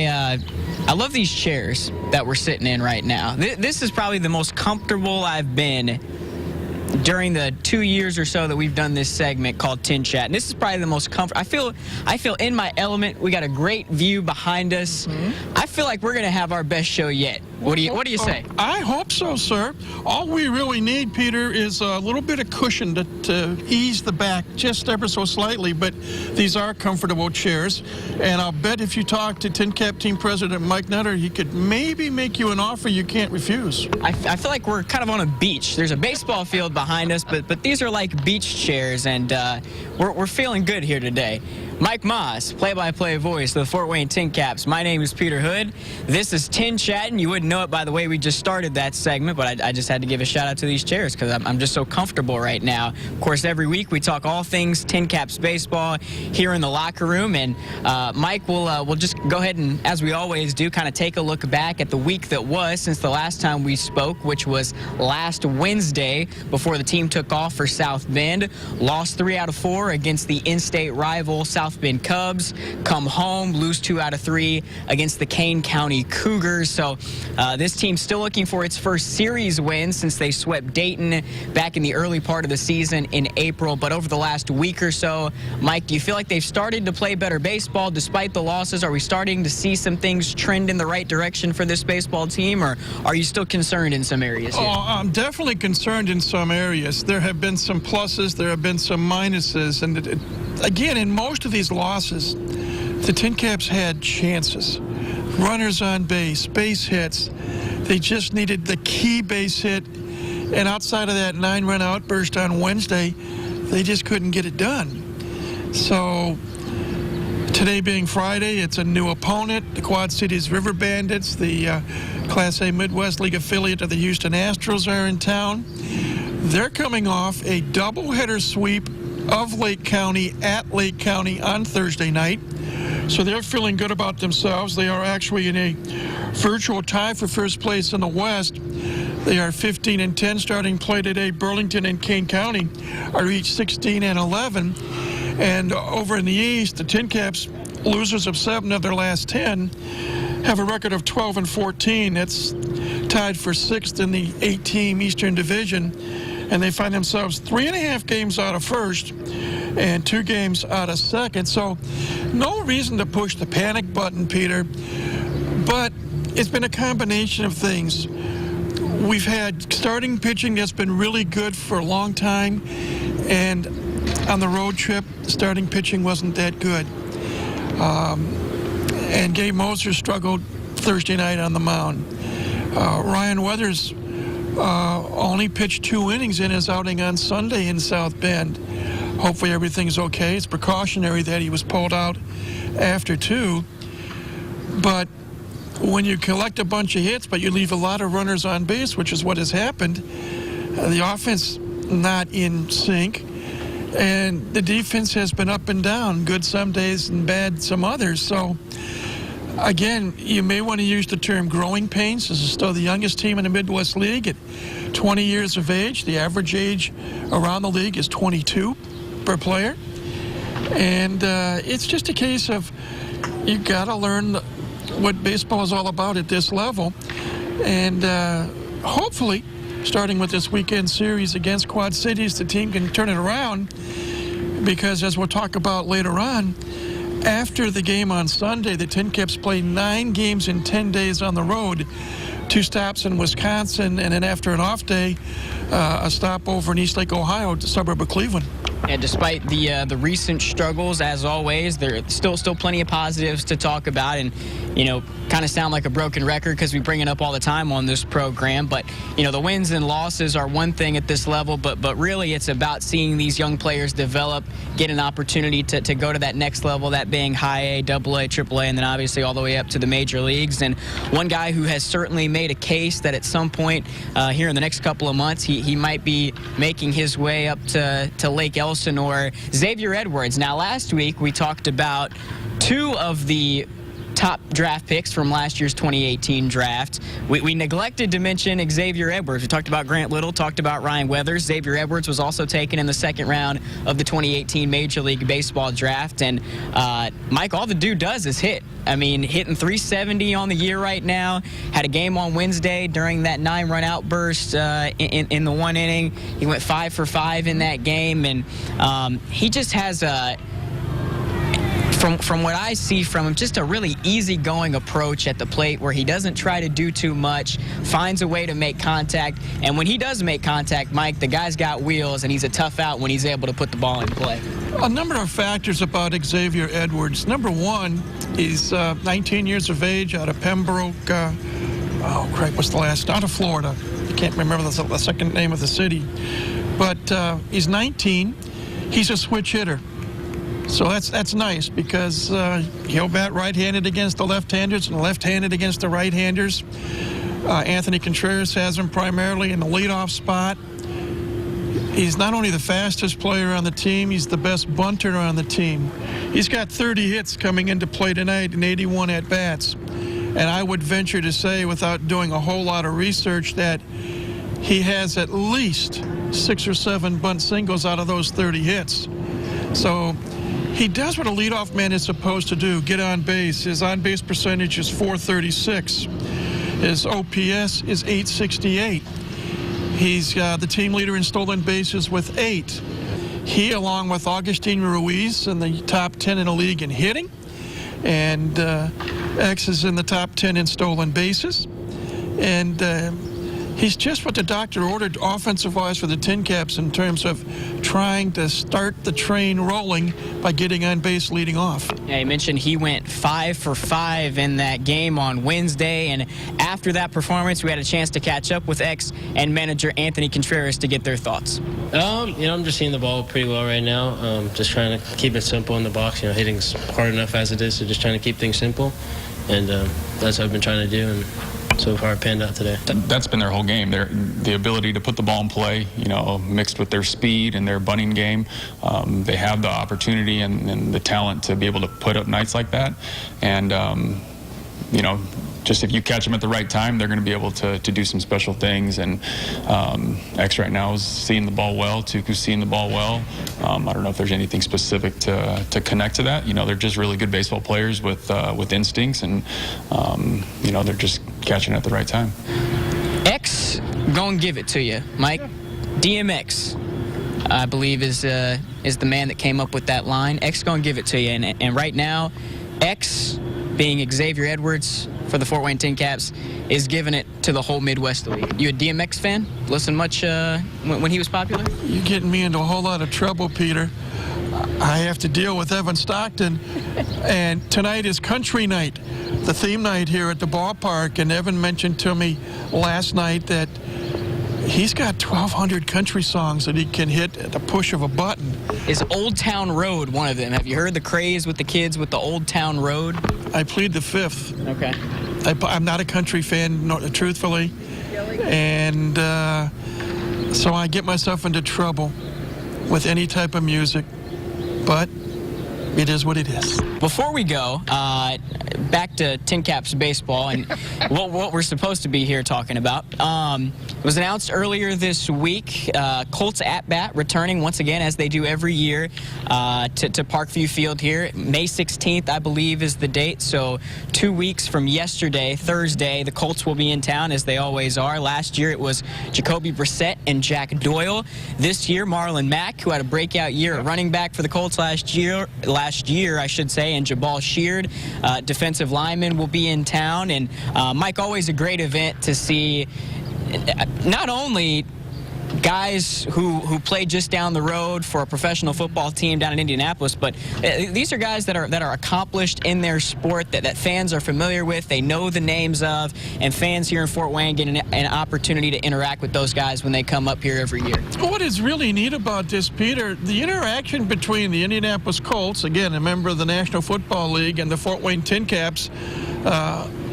I love these chairs that we're sitting in right now. This is probably the most comfortable I've been during the 2 years or so that we've done this segment called TinChattin. This is probably the most comfortable. I feel in my element. We got a great view behind us. I feel like we're going to have our best show yet. What do you say? I hope so, sir. All we really need, Peter, is a little bit of cushion to ease the back just ever so slightly, but these are comfortable chairs. And I'll bet if you talk to TinCap team president Mike Nutter, he could maybe make you an offer you can't refuse. I feel like we're kind of on a beach. There's a baseball field behind us, but these are like beach chairs, and we're feeling good here today. Mike Maahs, play-by-play voice of the Fort Wayne TinCaps. My name is Peter Hood. This is TinChattin. You wouldn't know it by the way we just started that segment, but I just had to give a shout-out to these chairs because I'm just so comfortable right now. Of course, every week we talk all things TinCaps baseball here in the locker room, and Mike will just go ahead and, as we always do, kind of take a look back at the week that was since the last time we spoke, which was last Wednesday before the team took off for South Bend. Lost 3 out of 4 against the in-state rival South Bend Cubs. Come home, lose 2 out of 3 against the Kane County Cougars. So this team's still looking for its first series win since they swept Dayton back in the early part of the season in April. But over the last week or so, Mike, do you feel like they've started to play better baseball despite the losses? Are we starting to see some things trend in the right direction for this baseball team, or are you still concerned in some areas here? Oh, I'm definitely concerned in some areas. There have been some pluses, there have been some minuses, and again, in most of these losses, the TinCaps had chances. Runners on base, base hits. They just needed the key base hit, and outside of that 9-run outburst on Wednesday, they just couldn't get it done. So today being Friday, it's a new opponent, the Quad Cities River Bandits, the Class A Midwest League affiliate of the Houston Astros are in town. They're coming off a doubleheader sweep of Lake County at Lake County on Thursday night. So they're feeling good about themselves. They are actually in a virtual tie for first place in the West. They are 15-10 starting play today. Burlington and Kane County are each 16-11. And over in the East, the TinCaps, losers of 7 of their last 10, have a record of 12-14. That's tied for 6th in the 8-team Eastern Division. And they find themselves 3.5 games out of first and 2 games out of second. So no reason to push the panic button, Peter, but it's been a combination of things. We've had starting pitching that's been really good for a long time, and on the road trip, starting pitching wasn't that good. And Gabe Moser struggled Thursday night on the mound. Ryan Weathers only pitched 2 innings in his outing on Sunday in South Bend. Hopefully everything's okay. It's precautionary that he was pulled out after 2. But when you collect a bunch of hits, but you leave a lot of runners on base, which is what has happened, the offense not in sync, and the defense has been up and down, good some days and bad some others. So again, you may want to use the term growing pains. This is still the youngest team in the Midwest League at 20 years of age. The average age around the league is 22 per player. And it's just a case of you got to learn what baseball is all about at this level. And hopefully, starting with this weekend series against Quad Cities, the team can turn it around, because as we'll talk about later on, after the game on Sunday, the TinCaps played 9 games in 10 days on the road, 2 stops in Wisconsin, and then after an off day, a stop over in Eastlake, Ohio, the suburb of Cleveland. And despite the recent struggles, as always, there are still plenty of positives to talk about, and kind of sound like a broken record because we bring it up all the time on this program. But the wins and losses are one thing at this level, but really it's about seeing these young players develop, get an opportunity to go to that next level, that being high A, double A, triple A, and then obviously all the way up to the major leagues. And one guy who has certainly made a case that at some point here in the next couple of months he might be making his way up to Lake Elsinore, Xavier Edwards. Now last week we talked about 2 of the top draft picks from last year's 2018 draft. We neglected to mention Xavier Edwards. We talked about Grant Little, talked about Ryan Weathers. Xavier Edwards was also taken in the second round of the 2018 Major League Baseball draft. And Mike, all the dude does is hit. I mean, hitting 370 on the year right now. Had a game on Wednesday during that 9-run outburst in the one inning. He went 5 for 5 in that game, and he just has a, from what I see from him, just a really easygoing approach at the plate where he doesn't try to do too much, finds a way to make contact. And when he does make contact, Mike, the guy's got wheels, and he's a tough out when he's able to put the ball in play. A number of factors about Xavier Edwards. Number one, he's 19 years of age, out of Pembroke. Oh, crap, what's the last? Out of Florida. I can't remember the second name of the city. But he's 19. He's a switch hitter. So that's nice because he'll bat right-handed against the left-handers and left-handed against the right-handers. Anthony Contreras has him primarily in the leadoff spot. He's not only the fastest player on the team, he's the best bunter on the team. He's got 30 hits coming into play tonight and 81 at-bats. And I would venture to say, without doing a whole lot of research, that he has at least 6 or 7 bunt singles out of those 30 hits. So he does what a leadoff man is supposed to do, get on base. His on-base percentage is .436. His OPS is .868. He's the team leader in stolen bases with 8. He, along with Augustine Ruiz, in the top 10 in the league in hitting. And X is in the top 10 in stolen bases. And he's just what the doctor ordered offensive-wise for the Tin Caps in terms of trying to start the train rolling by getting on base leading off. Yeah, you mentioned he went 5 for 5 in that game on Wednesday, and after that performance, we had a chance to catch up with X and manager Anthony Contreras to get their thoughts. I'm just seeing the ball pretty well right now. Just trying to keep it simple in the box. Hitting's hard enough as it is, so just trying to keep things simple, and that's what I've been trying to do. And so far it panned out today. That's been their whole game. The ability to put the ball in play, mixed with their speed and their bunting game. They have the opportunity and the talent to be able to put up nights like that. And, just if you catch them at the right time, they're going to be able to do some special things. And X right now is seeing the ball well. Tuku's seeing the ball well. I don't know if there's anything specific to connect to that. They're just really good baseball players with instincts, and they're just catching it at the right time. X, go and give it to you, Mike. DMX, I believe, is the man that came up with that line. X, go and give it to you. And right now, X, being Xavier Edwards for the Fort Wayne Tin Caps, is giving it to the whole Midwest League. You a DMX fan? Listen much when he was popular? You're getting me into a whole lot of trouble, Peter. I have to deal with Evan Stockton, and tonight is country night, the theme night here at the ballpark, and Evan mentioned to me last night that he's got 1,200 country songs that he can hit at the push of a button. Is Old Town Road one of them? Have you heard the craze with the kids with the Old Town Road? I plead the fifth. Okay. I'm not a country fan, truthfully, and so I get myself into trouble with any type of music, but it is what it is. Before we go, back to Tin Caps baseball and what we're supposed to be here talking about. It was announced earlier this week, Colts at-bat returning once again, as they do every year, to Parkview Field here. May 16th, I believe, is the date. So 2 weeks from yesterday, Thursday, the Colts will be in town, as they always are. Last year, it was Jacoby Brissett and Jack Doyle. This year, Marlon Mack, who had a breakout year at running back for the Colts last year, I should say, and Jabal Sheard, defensive lineman, will be in town. And Mike, always a great event to see not only guys who play just down the road for a professional football team down in Indianapolis, but these are guys that are accomplished in their sport, that fans are familiar with, they know the names of, and fans here in Fort Wayne get an opportunity to interact with those guys when they come up here every year. What is really neat about this, Peter, the interaction between the Indianapolis Colts, again, a member of the National Football League, and the Fort Wayne Tin Caps,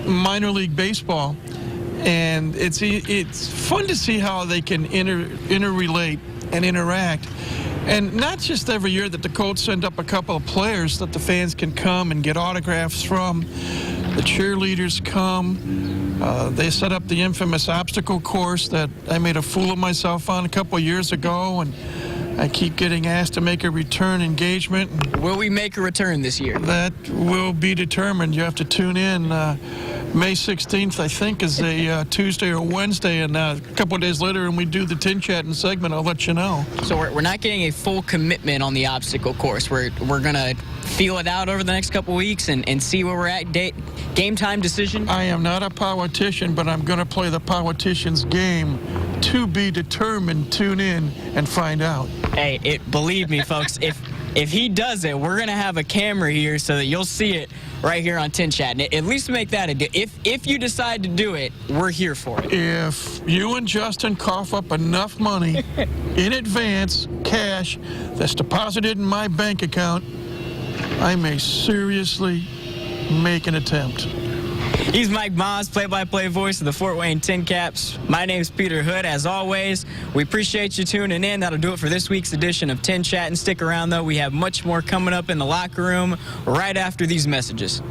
minor league baseball. And it's fun to see how they can interrelate and interact. And not just every year that the Colts send up a couple of players that the fans can come and get autographs from, The cheerleaders come. They set up the infamous obstacle course that I made a fool of myself on a couple of years ago, and I keep getting asked to make a return engagement. Will we make a return this year? That will be determined. You have to tune in. May 16th, I think, is a Tuesday or Wednesday, and a couple of days later, when we do the TinChattin segment, I'll let you know. So we're not getting a full commitment on the obstacle course. We're going to feel it out over the next couple of weeks and see where we're at. Game time decision? I am not a politician, but I'm going to play the politician's game. To be determined. Tune in and find out. Hey, believe me, folks, if he does it, we're going to have a camera here so that you'll see it right here on TinChattin. At least make that a deal. If you decide to do it, we're here for it. If you and Justin cough up enough money in advance, cash, that's deposited in my bank account, I may seriously make an attempt. He's Mike Maahs, play-by-play voice of the Fort Wayne TinCaps. My name's Peter Hood. As always, we appreciate you tuning in. That'll do it for this week's edition of TinChattin. Stick around, though. We have much more coming up in the locker room right after these messages.